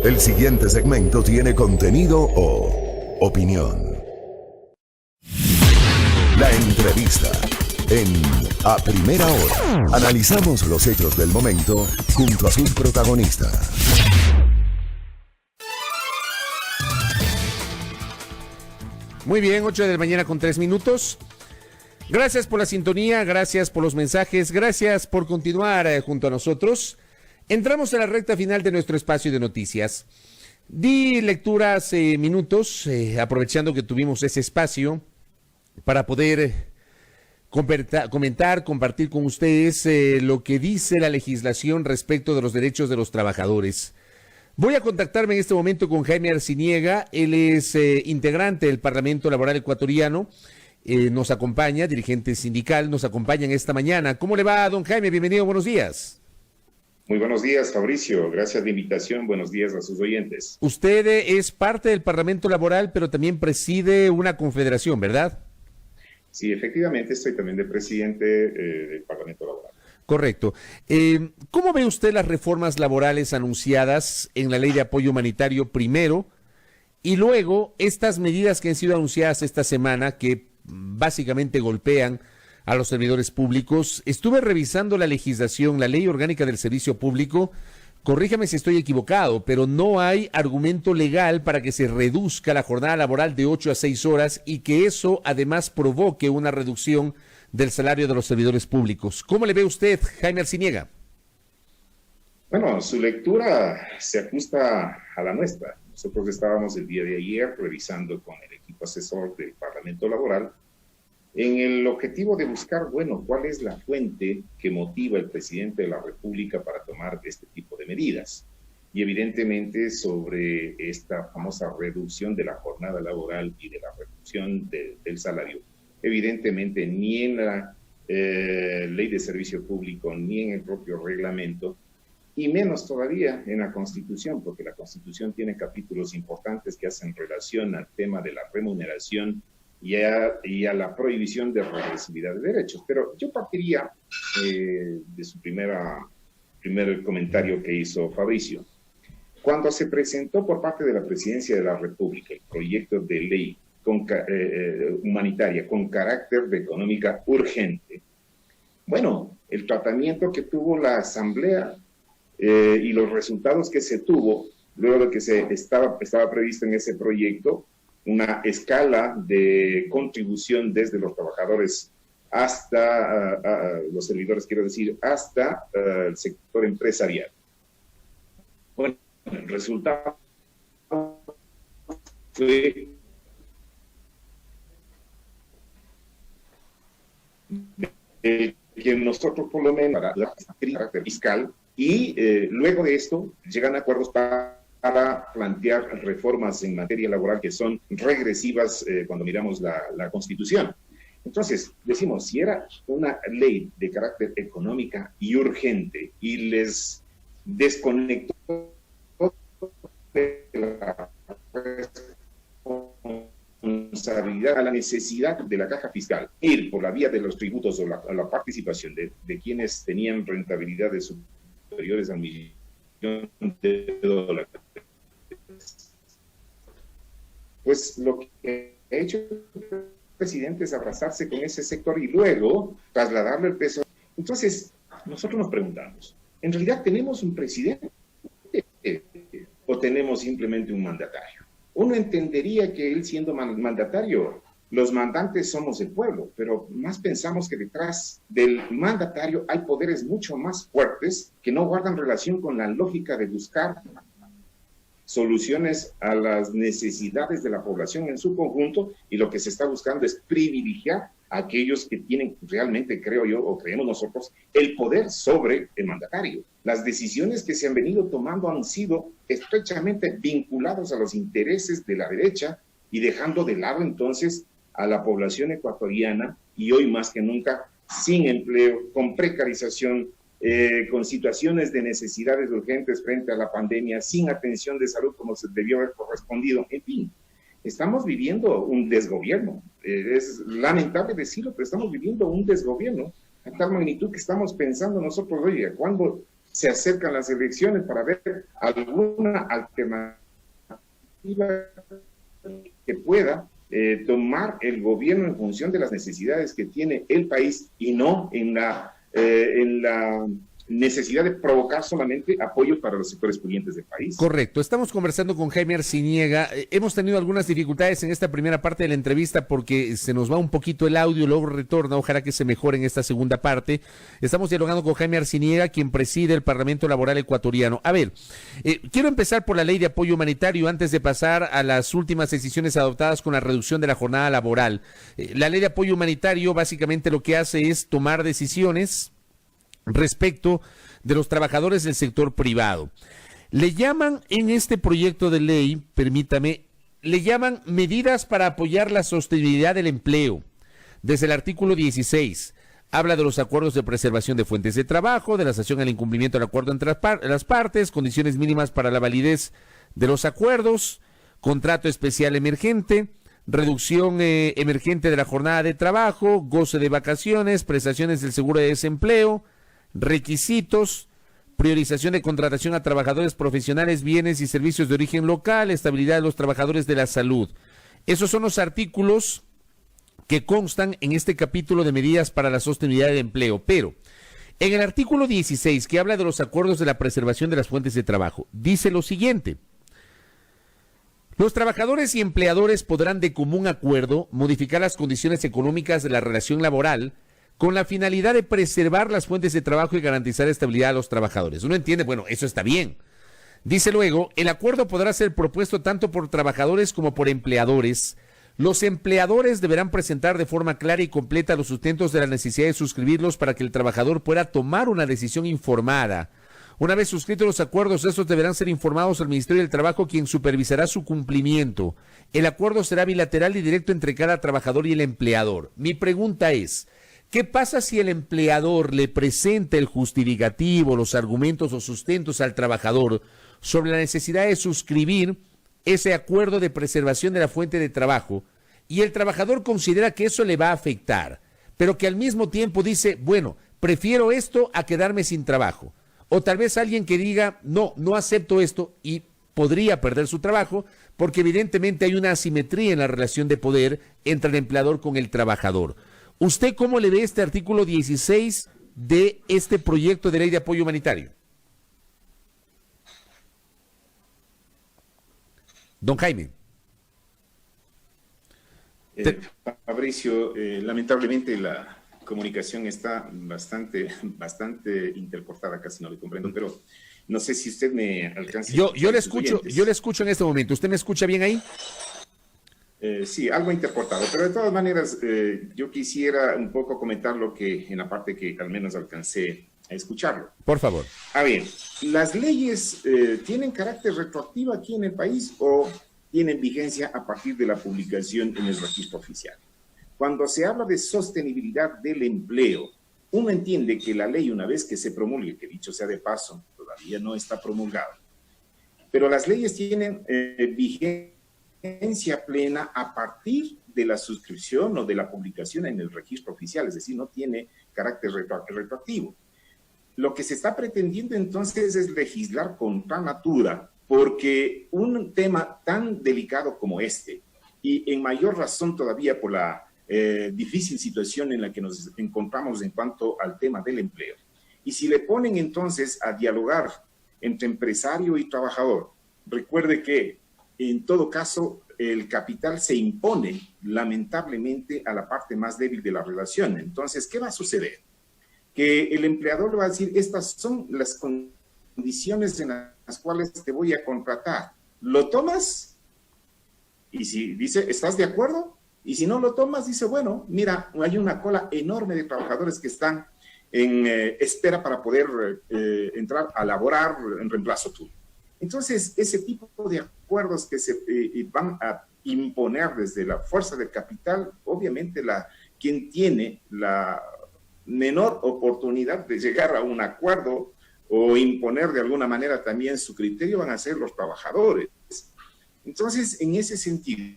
El siguiente segmento tiene contenido o opinión. La entrevista en A Primera Hora. Analizamos los hechos del momento junto a sus protagonistas. Muy bien, 8 de la mañana con 3 minutos. Gracias por la sintonía, gracias por los mensajes, gracias por continuar junto a nosotros. Entramos a la recta final de nuestro espacio de noticias. Di lectura hace minutos, aprovechando que tuvimos ese espacio para poder comentar, compartir con ustedes lo que dice la legislación respecto de los derechos de los trabajadores. Voy a contactarme en este momento con Jaime Arciniega. Él es integrante del Parlamento Laboral Ecuatoriano, nos acompaña, dirigente sindical, nos acompaña en esta mañana. ¿Cómo le va, don Jaime? Bienvenido, buenos días. Muy buenos días, Fabricio. Gracias por la invitación. Buenos días a sus oyentes. Usted es parte del Parlamento Laboral, pero también preside una confederación, ¿verdad? Sí, efectivamente, estoy también de presidente del Parlamento Laboral. Correcto. ¿Cómo ve usted las reformas laborales anunciadas en la Ley de Apoyo Humanitario primero y luego estas medidas que han sido anunciadas esta semana que básicamente golpean a los servidores públicos? Estuve revisando la legislación, la Ley Orgánica del Servicio Público. Corríjame si estoy equivocado, pero no hay argumento legal para que se reduzca la jornada laboral de 8 a 6 horas y que eso además provoque una reducción del salario de los servidores públicos. ¿Cómo le ve usted, Jaime Arciniega? Bueno, su lectura se ajusta a la nuestra. Nosotros estábamos el día de ayer revisando con el equipo asesor del Parlamento Laboral en el objetivo de buscar, bueno, cuál es la fuente que motiva al presidente de la República para tomar este tipo de medidas. Y evidentemente sobre esta famosa reducción de la jornada laboral y de la reducción del salario, evidentemente ni en la Ley de Servicio Público, ni en el propio reglamento, y menos todavía en la Constitución, porque la Constitución tiene capítulos importantes que hacen relación al tema de la remuneración y a la prohibición de regresividad de derechos. Pero yo partiría de su primer comentario que hizo Fabricio. Cuando se presentó por parte de la Presidencia de la República el proyecto de ley humanitaria con carácter de económica urgente, bueno, el tratamiento que tuvo la Asamblea y los resultados que se tuvo luego de que estaba previsto en ese proyecto una escala de contribución desde los trabajadores hasta los servidores, quiero decir, hasta el sector empresarial. Bueno, el resultado fue que nosotros por lo menos para la carácter fiscal y luego de esto llegan a acuerdos para plantear reformas en materia laboral que son regresivas cuando miramos la Constitución. Entonces, decimos, si era una ley de carácter económica y urgente y les desconectó de la responsabilidad a la necesidad de la caja fiscal, ir por la vía de los tributos o la participación de quienes tenían rentabilidades superiores al $1 millón, pues lo que ha hecho el presidente es abrazarse con ese sector y luego trasladarle el peso. Entonces, nosotros nos preguntamos, ¿en realidad tenemos un presidente o tenemos simplemente un mandatario? Uno entendería que él siendo mandatario, los mandantes somos el pueblo, pero más pensamos que detrás del mandatario hay poderes mucho más fuertes que no guardan relación con la lógica de buscar soluciones a las necesidades de la población en su conjunto, y lo que se está buscando es privilegiar a aquellos que tienen realmente, creo yo, o creemos nosotros, el poder sobre el mandatario. Las decisiones que se han venido tomando han sido estrechamente vinculados a los intereses de la derecha y dejando de lado entonces a la población ecuatoriana, y hoy más que nunca sin empleo, con precarización, con situaciones de necesidades urgentes frente a la pandemia, sin atención de salud como se debió haber correspondido. En fin, estamos viviendo un desgobierno. Es lamentable decirlo, pero estamos viviendo un desgobierno a tal magnitud que estamos pensando nosotros, oye, ¿cuándo se acercan las elecciones para ver alguna alternativa que pueda tomar el gobierno en función de las necesidades que tiene el país y no en la necesidad de provocar solamente apoyo para los sectores pudientes del país. Correcto. Estamos conversando con Jaime Arciniega. Hemos tenido algunas dificultades en esta primera parte de la entrevista porque se nos va un poquito el audio, luego retorna. Ojalá que se mejore en esta segunda parte. Estamos dialogando con Jaime Arciniega, quien preside el Parlamento Laboral Ecuatoriano. A ver, quiero empezar por la ley de apoyo humanitario antes de pasar a las últimas decisiones adoptadas con la reducción de la jornada laboral. La ley de apoyo humanitario básicamente lo que hace es tomar decisiones respecto de los trabajadores del sector privado. Le llaman en este proyecto de ley, permítame, le llaman medidas para apoyar la sostenibilidad del empleo. Desde el artículo 16, habla de los acuerdos de preservación de fuentes de trabajo, de la sanción al incumplimiento del acuerdo entre las partes, condiciones mínimas para la validez de los acuerdos, contrato especial emergente, reducción emergente de la jornada de trabajo, goce de vacaciones, prestaciones del seguro de desempleo, requisitos, priorización de contratación a trabajadores profesionales, bienes y servicios de origen local, estabilidad de los trabajadores de la salud. Esos son los artículos que constan en este capítulo de medidas para la sostenibilidad del empleo. Pero en el artículo 16, que habla de los acuerdos de la preservación de las fuentes de trabajo, dice lo siguiente: los trabajadores y empleadores podrán de común acuerdo modificar las condiciones económicas de la relación laboral con la finalidad de preservar las fuentes de trabajo y garantizar estabilidad a los trabajadores. Uno entiende, bueno, eso está bien. Dice luego, el acuerdo podrá ser propuesto tanto por trabajadores como por empleadores. Los empleadores deberán presentar de forma clara y completa los sustentos de la necesidad de suscribirlos para que el trabajador pueda tomar una decisión informada. Una vez suscritos los acuerdos, estos deberán ser informados al Ministerio del Trabajo, quien supervisará su cumplimiento. El acuerdo será bilateral y directo entre cada trabajador y el empleador. Mi pregunta es, ¿qué pasa si el empleador le presenta el justificativo, los argumentos o sustentos al trabajador sobre la necesidad de suscribir ese acuerdo de preservación de la fuente de trabajo y el trabajador considera que eso le va a afectar, pero que al mismo tiempo dice, bueno, prefiero esto a quedarme sin trabajo? O tal vez alguien que diga, no acepto esto y podría perder su trabajo porque evidentemente hay una asimetría en la relación de poder entre el empleador con el trabajador. ¿Usted cómo le ve este artículo 16 de este proyecto de ley de apoyo humanitario? Don Jaime. Fabricio, lamentablemente la comunicación está bastante intercortada, casi no le comprendo, pero no sé si usted me alcanza. Yo le escucho en este momento. ¿Usted me escucha bien ahí? Sí, algo intercortado, pero de todas maneras yo quisiera un poco comentar lo que en la parte que al menos alcancé a escucharlo. Por favor. A ver, ¿las leyes tienen carácter retroactivo aquí en el país o tienen vigencia a partir de la publicación en el registro oficial? Cuando se habla de sostenibilidad del empleo, uno entiende que la ley, una vez que se promulgue, que dicho sea de paso, todavía no está promulgada, pero las leyes tienen vigencia plena a partir de la suscripción o de la publicación en el registro oficial, es decir, no tiene carácter retroactivo. Lo que se está pretendiendo entonces es legislar contra natura, porque un tema tan delicado como este, y en mayor razón todavía por la difícil situación en la que nos encontramos en cuanto al tema del empleo, y si le ponen entonces a dialogar entre empresario y trabajador, recuerde que en todo caso, el capital se impone lamentablemente a la parte más débil de la relación. Entonces, ¿qué va a suceder? Que el empleador le va a decir, estas son las condiciones en las cuales te voy a contratar. ¿Lo tomas? Y si dice, ¿estás de acuerdo? Y si no lo tomas, dice, bueno, mira, hay una cola enorme de trabajadores que están en espera para poder entrar a laborar en reemplazo tuyo. Entonces, ese tipo de acuerdos que se van a imponer desde la fuerza del capital, obviamente quien tiene la menor oportunidad de llegar a un acuerdo o imponer de alguna manera también su criterio van a ser los trabajadores. Entonces, en ese sentido,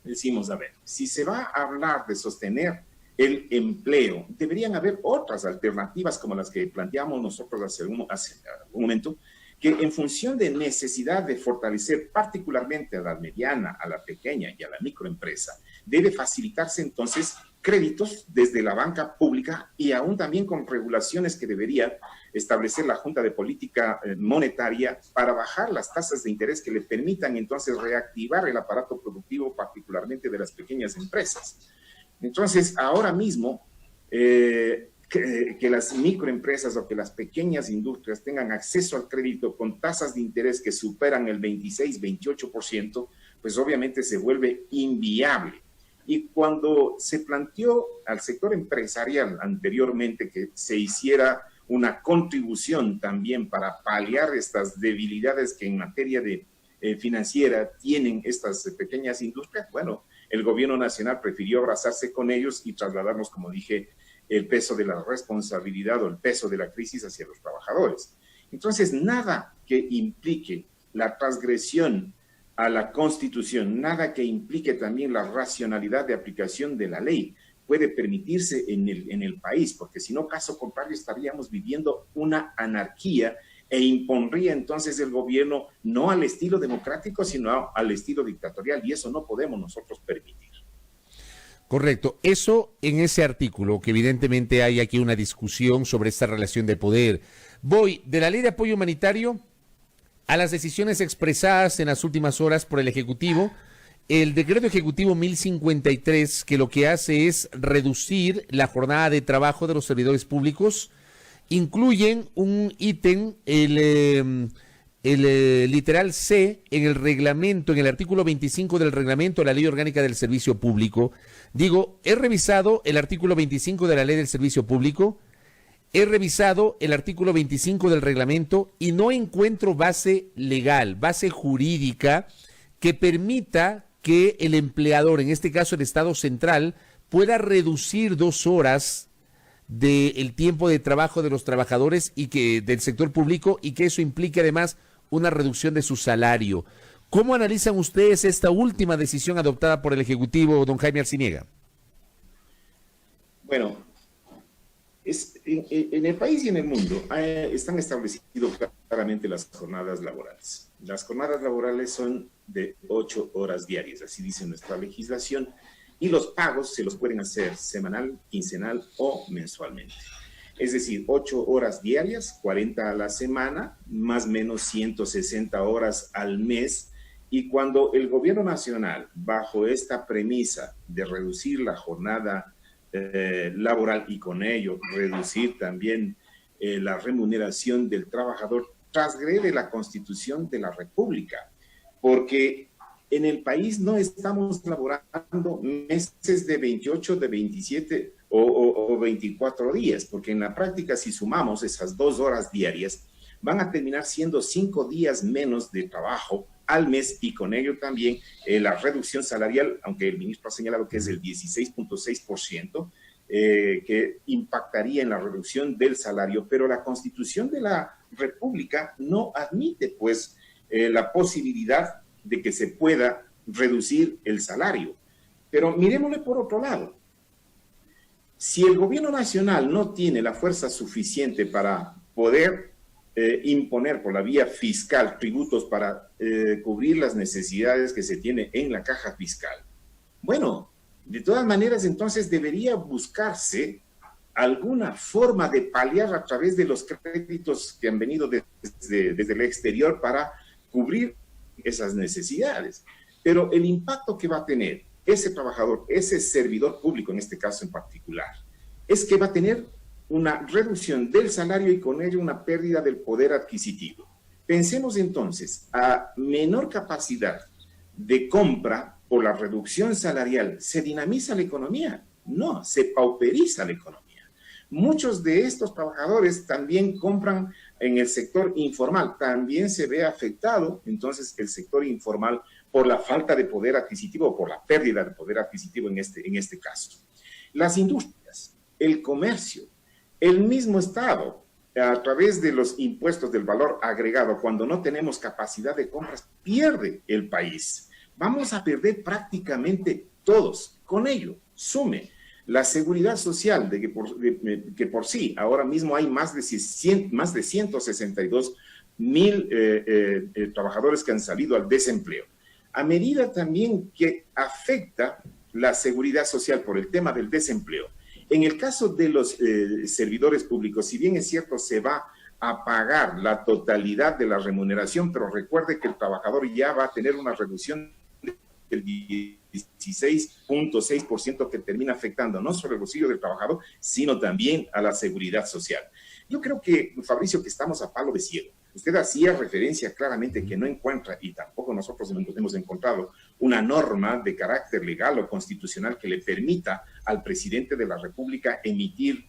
decimos, a ver, si se va a hablar de sostener el empleo. Deberían haber otras alternativas como las que planteamos nosotros hace un momento, que en función de necesidad de fortalecer particularmente a la mediana, a la pequeña y a la microempresa, debe facilitarse entonces créditos desde la banca pública y aún también con regulaciones que debería establecer la Junta de Política Monetaria para bajar las tasas de interés que le permitan entonces reactivar el aparato productivo, particularmente de las pequeñas empresas. Entonces, ahora mismo, que las microempresas o que las pequeñas industrias tengan acceso al crédito con tasas de interés que superan el 26-28%, pues obviamente se vuelve inviable. Y cuando se planteó al sector empresarial anteriormente que se hiciera una contribución también para paliar estas debilidades que en materia de financiera tienen estas pequeñas industrias, bueno, el gobierno nacional prefirió abrazarse con ellos y trasladarnos, como dije, el peso de la responsabilidad o el peso de la crisis hacia los trabajadores. Entonces, nada que implique la transgresión a la Constitución, nada que implique también la racionalidad de aplicación de la ley puede permitirse en el país, porque si no, caso contrario, estaríamos viviendo una anarquía e impondría entonces el gobierno no al estilo democrático, sino al estilo dictatorial, y eso no podemos nosotros permitir. Correcto. Eso en ese artículo, que evidentemente hay aquí una discusión sobre esta relación de poder. Voy de la ley de apoyo humanitario a las decisiones expresadas en las últimas horas por el Ejecutivo. El decreto ejecutivo 1053, que lo que hace es reducir la jornada de trabajo de los servidores públicos, incluyen un ítem, el literal C, en el reglamento, en el artículo 25 del reglamento de la Ley Orgánica del Servicio Público. Digo, he revisado el artículo 25 de la Ley del Servicio Público, he revisado el artículo 25 del reglamento y no encuentro base legal, base jurídica que permita que el empleador, en este caso el Estado Central, pueda reducir 2 horas del tiempo de trabajo de los trabajadores y que del sector público, y que eso implique además una reducción de su salario. ¿Cómo analizan ustedes esta última decisión adoptada por el Ejecutivo, don Jaime Arciniega? Bueno, en el país y en el mundo están establecidas claramente las jornadas laborales. Las jornadas laborales son de 8 horas diarias, así dice nuestra legislación, y los pagos se los pueden hacer semanal, quincenal o mensualmente. Es decir, 8 horas diarias, 40 a la semana, más o menos 160 horas al mes. Y cuando el gobierno nacional, bajo esta premisa de reducir la jornada laboral y con ello reducir también la remuneración del trabajador, transgrede la Constitución de la República, porque en el país no estamos laborando meses de 28, de 27 o 24 días, porque en la práctica, si sumamos esas 2 horas diarias, van a terminar siendo 5 días menos de trabajo al mes, y con ello también la reducción salarial, aunque el ministro ha señalado que es del 16.6%, que impactaría en la reducción del salario, pero la Constitución de la República no admite pues la posibilidad de que se pueda reducir el salario. Pero miremosle por otro lado. Si el gobierno nacional no tiene la fuerza suficiente para poder imponer por la vía fiscal tributos para cubrir las necesidades que se tiene en la caja fiscal, bueno, de todas maneras entonces debería buscarse alguna forma de paliar a través de los créditos que han venido desde el exterior para cubrir esas necesidades. Pero el impacto que va a tener ese trabajador, ese servidor público en este caso en particular, es que va a tener una reducción del salario y con ello una pérdida del poder adquisitivo. Pensemos entonces, a menor capacidad de compra por la reducción salarial, ¿se dinamiza la economía? No, se pauperiza la economía. Muchos de estos trabajadores también compran en el sector informal, también se ve afectado entonces el sector informal por la falta de poder adquisitivo o por la pérdida de poder adquisitivo en este caso. Las industrias, el comercio, el mismo Estado, a través de los impuestos del valor agregado, cuando no tenemos capacidad de compras, pierde el país. Vamos a perder prácticamente todos. Con ello, sume la seguridad social, que por sí ahora mismo hay más de 162,000 trabajadores que han salido al desempleo. A medida también que afecta la seguridad social por el tema del desempleo. En el caso de los servidores públicos, si bien es cierto, se va a pagar la totalidad de la remuneración, pero recuerde que el trabajador ya va a tener una reducción del 16.6% que termina afectando no solo el bolsillo del trabajador, sino también a la seguridad social. Yo creo que, Fabricio, que estamos a palo de ciego. Usted hacía referencia claramente que no encuentra, y tampoco nosotros hemos encontrado, una norma de carácter legal o constitucional que le permita al presidente de la República emitir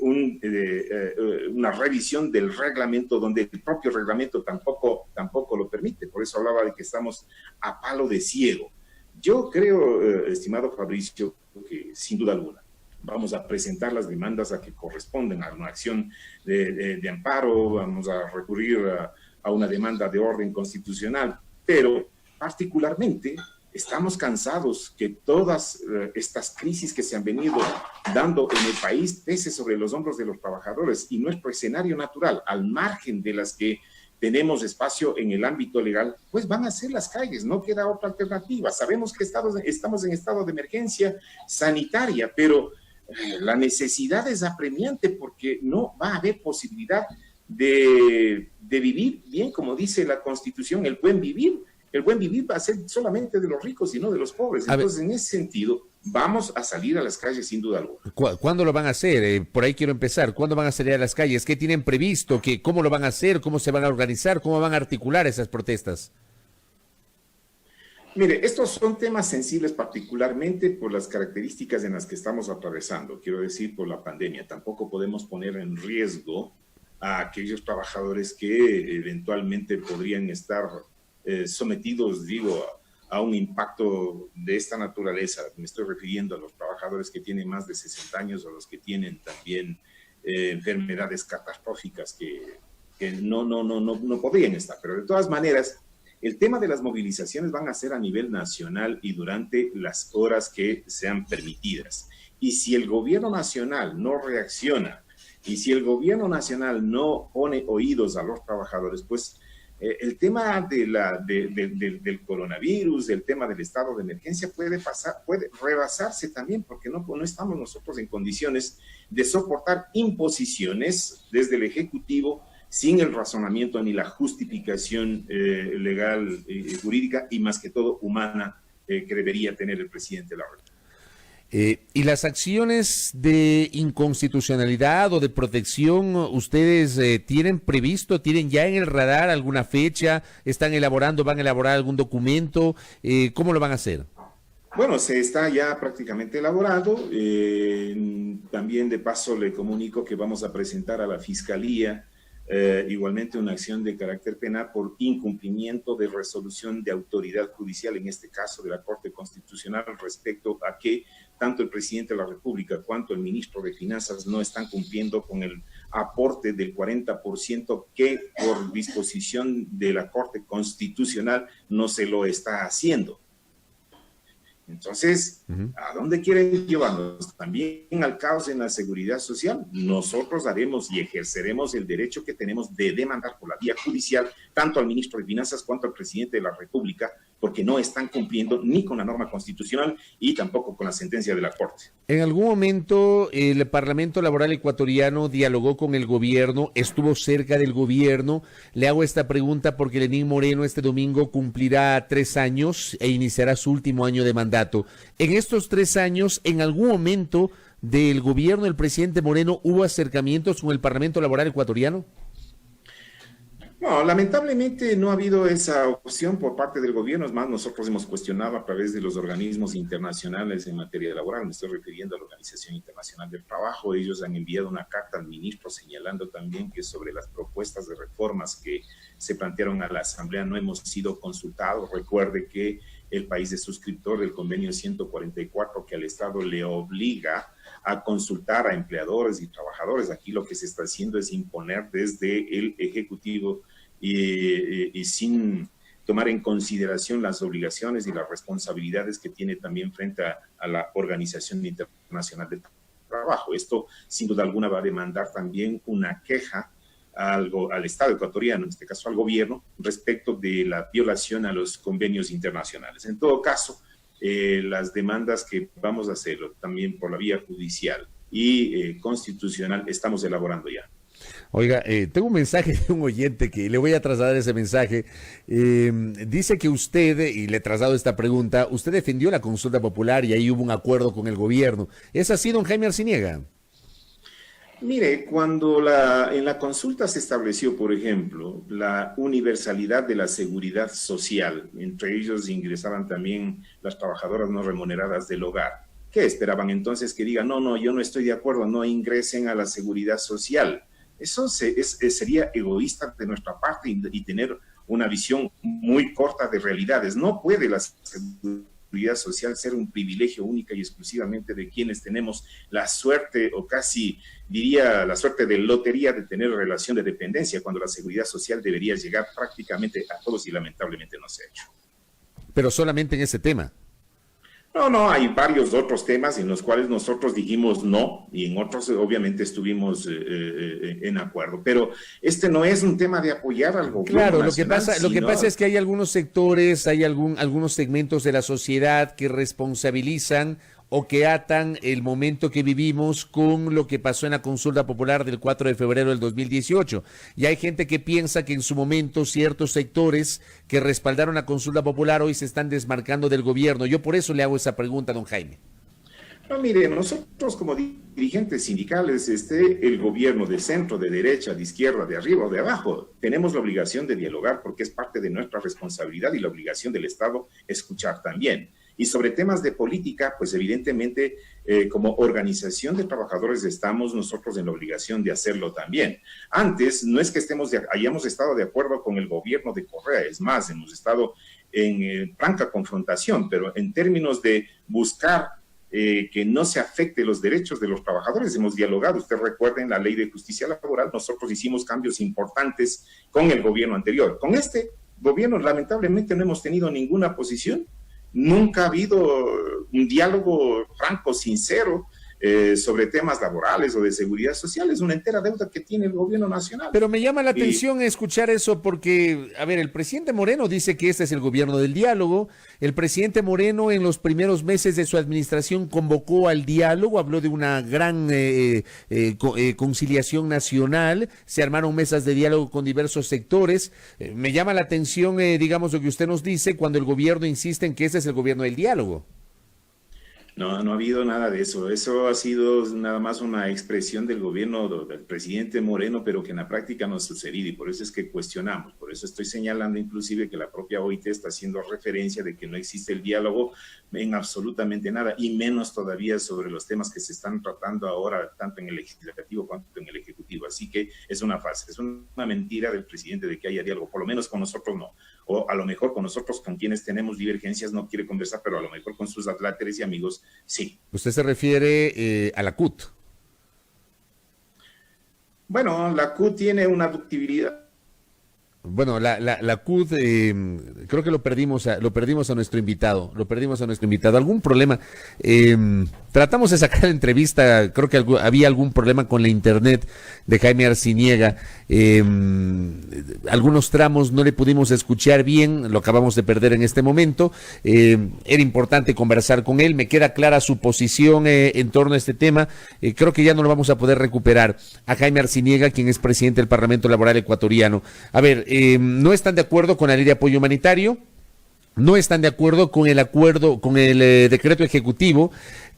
una revisión del reglamento, donde el propio reglamento tampoco lo permite. Por eso hablaba de que estamos a palo de ciego. Yo creo, estimado Fabricio, que sin duda alguna vamos a presentar las demandas a que corresponden a una acción de amparo, vamos a recurrir a una demanda de orden constitucional, pero particularmente estamos cansados que todas estas crisis que se han venido dando en el país pese sobre los hombros de los trabajadores, y nuestro escenario natural, al margen de las que tenemos espacio en el ámbito legal, pues van a ser las calles, no queda otra alternativa. Sabemos que estamos en estado de emergencia sanitaria, pero la necesidad es apremiante porque no va a haber posibilidad de vivir bien, como dice la Constitución, el buen vivir. El buen vivir va a ser solamente de los ricos y no de los pobres. Entonces, en ese sentido, vamos a salir a las calles sin duda alguna. ¿Cuándo lo van a hacer? Por ahí quiero empezar. ¿Cuándo van a salir a las calles? ¿Qué tienen previsto? ¿Cómo lo van a hacer? ¿Cómo se van a organizar? ¿Cómo van a articular esas protestas? Mire, estos son temas sensibles particularmente por las características en las que estamos atravesando, quiero decir, por la pandemia. Tampoco podemos poner en riesgo a aquellos trabajadores que eventualmente podrían estar sometidos, a un impacto de esta naturaleza. Me estoy refiriendo a los trabajadores que tienen más de 60 años o los que tienen también enfermedades catastróficas que no podrían estar. Pero de todas maneras, el tema de las movilizaciones van a ser a nivel nacional y durante las horas que sean permitidas. Y si el gobierno nacional no reacciona y si el gobierno nacional no pone oídos a los trabajadores, pues el tema del coronavirus, el tema del estado de emergencia puede rebasarse también, porque no estamos nosotros en condiciones de soportar imposiciones desde el Ejecutivo sin el razonamiento ni la justificación legal, jurídica y más que todo humana que debería tener el presidente de la República. ¿Y las acciones de inconstitucionalidad o de protección, ustedes tienen previsto, tienen ya en el radar alguna fecha, van a elaborar algún documento? ¿Cómo lo van a hacer? Bueno, se está ya prácticamente elaborado. También de paso le comunico que vamos a presentar a la Fiscalía igualmente una acción de carácter penal por incumplimiento de resolución de autoridad judicial, en este caso de la Corte Constitucional, respecto a que tanto el presidente de la República cuanto el ministro de Finanzas no están cumpliendo con el aporte del 40% que por disposición de la Corte Constitucional no se lo está haciendo. Entonces, ¿a dónde quieren llevarnos? También al caos en la seguridad social. Nosotros haremos y ejerceremos el derecho que tenemos de demandar por la vía judicial tanto al ministro de Finanzas cuanto al presidente de la República, porque no están cumpliendo ni con la norma constitucional y tampoco con la sentencia de la Corte. En algún momento el Parlamento Laboral Ecuatoriano dialogó con el gobierno, estuvo cerca del gobierno. Le hago esta pregunta porque Lenín Moreno este domingo cumplirá 3 años e iniciará su último año de mandato. En estos 3 años, ¿en algún momento del gobierno del presidente Moreno hubo acercamientos con el Parlamento Laboral Ecuatoriano? No, lamentablemente no ha habido esa opción por parte del gobierno. Es más, nosotros hemos cuestionado a través de los organismos internacionales en materia laboral. Me estoy refiriendo a la Organización Internacional del Trabajo. Ellos han enviado una carta al ministro señalando también que sobre las propuestas de reformas que se plantearon a la Asamblea no hemos sido consultados. Recuerde que el país es suscriptor del convenio 144 que al Estado le obliga a consultar a empleadores y trabajadores. Aquí lo que se está haciendo es imponer desde el Ejecutivo y sin tomar en consideración las obligaciones y las responsabilidades que tiene también frente a la Organización Internacional del Trabajo. Esto, sin duda alguna, va a demandar también una queja al Estado ecuatoriano, en este caso al gobierno, respecto de la violación a los convenios internacionales. En todo caso, las demandas que vamos a hacer también por la vía judicial y constitucional estamos elaborando ya. Oiga, tengo un mensaje de un oyente que le voy a trasladar ese mensaje. Dice que usted, y le traslado esta pregunta, usted defendió la consulta popular y ahí hubo un acuerdo con el gobierno. ¿Es así, don Jaime Arciniega? Mire, cuando en la consulta se estableció, por ejemplo, la universalidad de la seguridad social, entre ellos ingresaban también las trabajadoras no remuneradas del hogar, ¿qué esperaban entonces? Que digan, no, yo no estoy de acuerdo, no ingresen a la seguridad social. Eso sería egoísta de nuestra parte y tener una visión muy corta de realidades. No puede la seguridad social ser un privilegio única y exclusivamente de quienes tenemos la suerte, o casi diría la suerte de lotería, de tener relación de dependencia, cuando la seguridad social debería llegar prácticamente a todos y lamentablemente no se ha hecho. Pero solamente en ese tema. No, hay varios otros temas en los cuales nosotros dijimos no, y en otros obviamente estuvimos en acuerdo, pero este no es un tema de apoyar al gobierno. Claro, nacional, lo que pasa es que hay algunos sectores, hay algunos segmentos de la sociedad que responsabilizan o que atan el momento que vivimos con lo que pasó en la consulta popular del 4 de febrero del 2018. Y hay gente que piensa que en su momento ciertos sectores que respaldaron la consulta popular hoy se están desmarcando del gobierno. Yo por eso le hago esa pregunta, don Jaime. No, mire, nosotros como dirigentes sindicales, el gobierno de centro, de derecha, de izquierda, de arriba o de abajo, tenemos la obligación de dialogar porque es parte de nuestra responsabilidad y la obligación del Estado escuchar también. Y sobre temas de política, pues evidentemente como organización de trabajadores estamos nosotros en la obligación de hacerlo también. Antes, no es que hayamos estado de acuerdo con el gobierno de Correa, es más, hemos estado en franca confrontación, pero en términos de buscar que no se afecte los derechos de los trabajadores, hemos dialogado. Usted recuerda, en la Ley de Justicia Laboral, nosotros hicimos cambios importantes con el gobierno anterior. Con este gobierno, lamentablemente, no hemos tenido ninguna posición. Nunca ha habido un diálogo franco, sincero, sobre temas laborales o de seguridad social. Es una entera deuda que tiene el gobierno nacional. Pero me llama la atención escuchar eso porque, a ver, el presidente Moreno dice que este es el gobierno del diálogo. El presidente Moreno en los primeros meses de su administración convocó al diálogo, habló de una gran conciliación nacional, se armaron mesas de diálogo con diversos sectores. Me llama la atención, digamos, lo que usted nos dice cuando el gobierno insiste en que este es el gobierno del diálogo. No ha habido nada de eso. Eso ha sido nada más una expresión del gobierno del presidente Moreno, pero que en la práctica no ha sucedido, y por eso es que cuestionamos. Por eso estoy señalando inclusive que la propia OIT está haciendo referencia de que no existe el diálogo en absolutamente nada, y menos todavía sobre los temas que se están tratando ahora, tanto en el legislativo cuanto en el ejecutivo. Así que es una farsa, es una mentira del presidente de que haya diálogo, por lo menos con nosotros no. O a lo mejor con nosotros, con quienes tenemos divergencias, no quiere conversar, pero a lo mejor con sus atláteres y amigos, sí. Usted se refiere a la CUT. Bueno, la CUT tiene una ductibilidad. Bueno, la CUT, creo que lo perdimos a nuestro invitado. ¿Algún problema? Tratamos de sacar la entrevista, creo que había algún problema con la internet de Jaime Arciniega. Algunos tramos no le pudimos escuchar bien, lo acabamos de perder en este momento. Era importante conversar con él, me queda clara su posición en torno a este tema. Creo que ya no lo vamos a poder recuperar a Jaime Arciniega, quien es presidente del Parlamento Laboral Ecuatoriano. A ver, no están de acuerdo con la ley de apoyo humanitario, no están de acuerdo con el decreto ejecutivo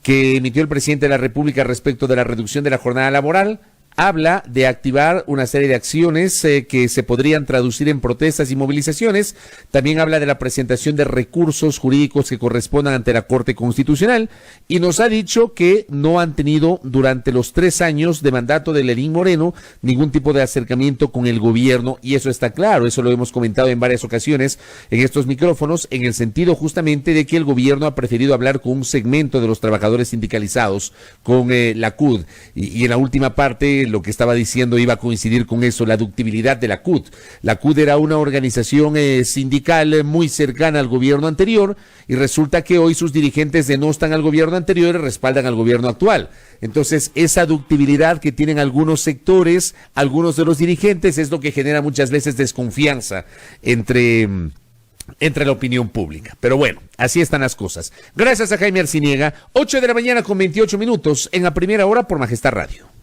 que emitió el presidente de la República respecto de la reducción de la jornada laboral. Habla de activar una serie de acciones que se podrían traducir en protestas y movilizaciones. También habla de la presentación de recursos jurídicos que correspondan ante la Corte Constitucional, y nos ha dicho que no han tenido durante los 3 años de mandato de Lenín Moreno ningún tipo de acercamiento con el gobierno, y eso está claro, eso lo hemos comentado en varias ocasiones en estos micrófonos, en el sentido justamente de que el gobierno ha preferido hablar con un segmento de los trabajadores sindicalizados, con la CUD, y en la última parte justamente lo que estaba diciendo iba a coincidir con eso, la ductibilidad de la CUT. La CUT era una organización sindical muy cercana al gobierno anterior y resulta que hoy sus dirigentes denostan al gobierno anterior y respaldan al gobierno actual. Entonces, esa ductibilidad que tienen algunos sectores, algunos de los dirigentes, es lo que genera muchas veces desconfianza entre la opinión pública. Pero bueno, así están las cosas. Gracias a Jaime Arciniega. 8 de la mañana con 28 minutos en la primera hora por Majestad Radio.